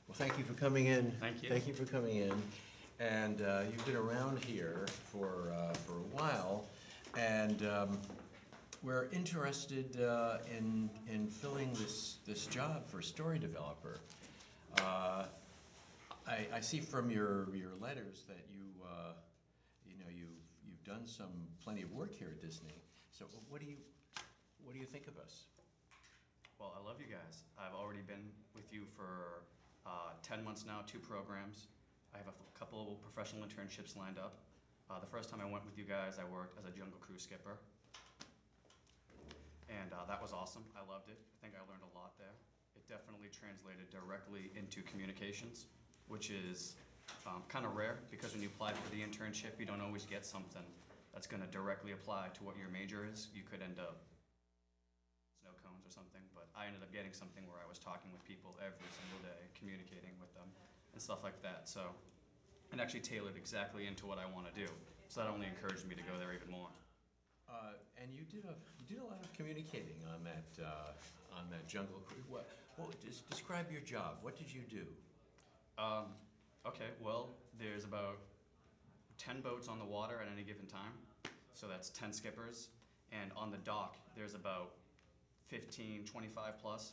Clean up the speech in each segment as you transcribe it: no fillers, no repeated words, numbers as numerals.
Well, thank you for coming in. Thank you. Thank you for coming in. And you've been around here for a while, and we're interested in filling this job for story developer. I see from your letters that you've done plenty of work here at Disney. So what do you think of us? Well, I love you guys. I've already been with you for 10 months now, 2 programs. I have a couple of professional internships lined up. The first time I went with you guys, I worked as a Jungle Cruise skipper. And that was awesome. I loved it. I think I learned a lot there. It definitely translated directly into communications, which is kind of rare because when you apply for the internship, you don't always get something that's going to directly apply to what your major is. You could end up snow cones or something, but I ended up getting something where I was talking with people every single day, communicating with them and stuff like that. So it actually tailored exactly into what I want to do. So that only encouraged me to go there even more. And you did a lot of communicating on that Jungle Cruise. Describe your job. What did you do? Okay, well, there's about 10 boats on the water at any given time. So that's 10 skippers. And on the dock, there's about 15, 25 plus.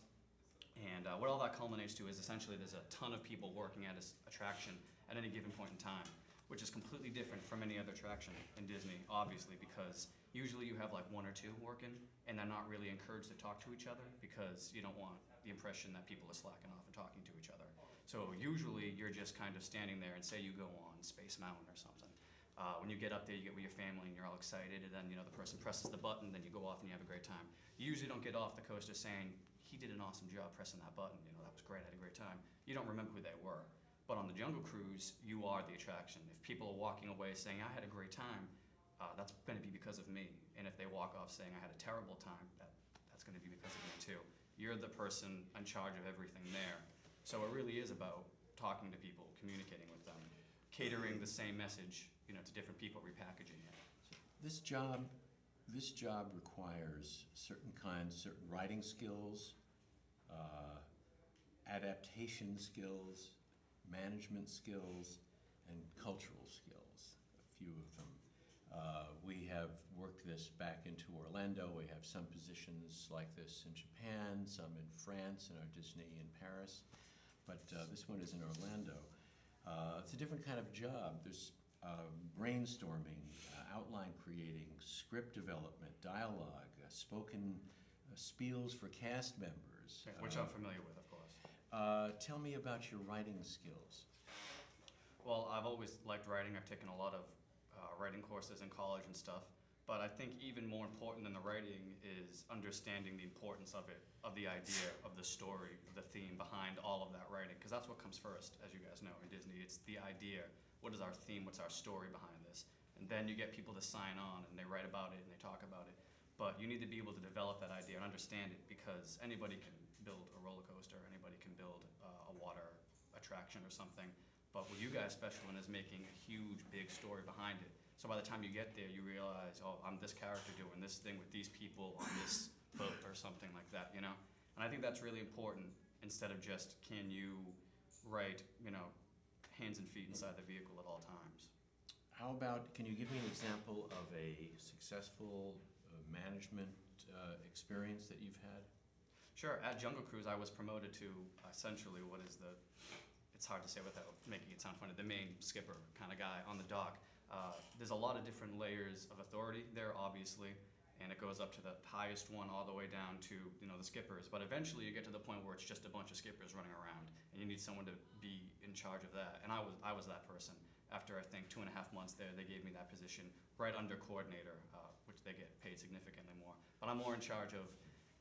And what all that culminates to is essentially there's a ton of people working at this attraction at any given point in time, which is completely different from any other attraction in Disney, obviously, because usually you have like 1 or 2 working, and they're not really encouraged to talk to each other because you don't want the impression that people are slacking off and talking to each other. So usually you're just kind of standing there and say you go on Space Mountain or something. When you get up there, you get with your family and you're all excited, and then the person presses the button, then you go off and you have a great time. You usually don't get off the coaster saying, he did an awesome job pressing that button, that was great, I had a great time. You don't remember who they were. But on the Jungle Cruise, you are the attraction. If people are walking away saying, I had a great time, that's going to be because of me. And if they walk off saying, I had a terrible time, that's going to be because of me too. You're the person in charge of everything there. So it really is about talking to people, communicating with them, catering the same message, to different people, repackaging it. This job requires certain writing skills, adaptation skills, management skills, and cultural skills, a few of them. We have worked this back into Orlando. We have some positions like this in Japan, some in France, in our Disney in Paris, but this one is in Orlando. It's a different kind of job. There's brainstorming, outline creating, script development, dialogue, spoken spiels for cast members. Which I'm familiar with, of course. Tell me about your writing skills. Well, I've always liked writing. I've taken a lot of writing courses in college and stuff. But I think even more important than the writing is understanding the importance of it, of the idea, of the story, of the theme behind all of that writing. Because that's what comes first, as you guys know, in Disney. It's the idea. What is our theme? What's our story behind this? And then you get people to sign on and they write about it and they talk about it. But you need to be able to develop that idea and understand it, because anybody can build a roller coaster, anybody can build a water attraction or something. But what you guys special in is making a huge, big story behind it. So by the time you get there, you realize, oh, I'm this character doing this thing with these people on this boat or something like that, And I think that's really important, instead of just, can you write, hands and feet inside the vehicle at all times. How about, can you give me an example of a successful management experience that you've had? Sure. At Jungle Cruise, I was promoted to essentially it's hard to say without making it sound funny, the main skipper kind of guy on the dock. There's a lot of different layers of authority there, obviously, and it goes up to the highest one all the way down to the skippers. But eventually you get to the point where it's just a bunch of skippers running around, and you need someone to be in charge of that. And I was that person. After I think 2.5 months there, they gave me that position right under coordinator, which they get paid significantly more. But I'm more in charge of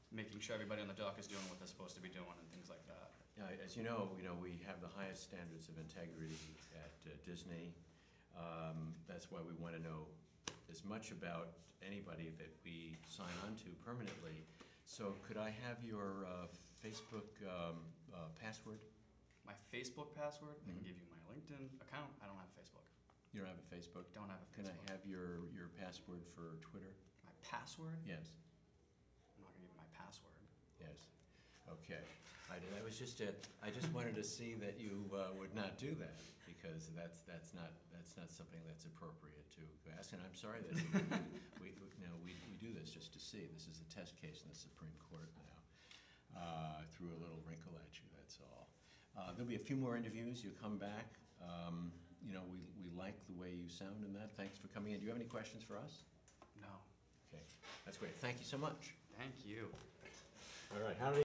making sure everybody on the dock is doing what they're supposed to be doing and things like that. As you know, we have the highest standards of integrity at Disney. That's why we want to know as much about anybody that we sign on to permanently. So could I have your Facebook password? My Facebook password? I can give you my LinkedIn account. I don't have a Facebook. You don't have a Facebook? Don't have a Can Facebook. I have your password for Twitter? My password? Yes. I'm not going to give you my password. Yes. Okay. I was just, I just wanted to see that you would not do that, because that's not something that's appropriate to ask. And I'm sorry that we do this just to see. This is a test case in the Supreme Court now. Threw a little wrinkle at you, that's all. There'll be a few more interviews. You come back. You know, we like the way you sound in that. Thanks for coming in. Do you have any questions for us? No. Okay, that's great. Thank you so much. Thank you. All right, how did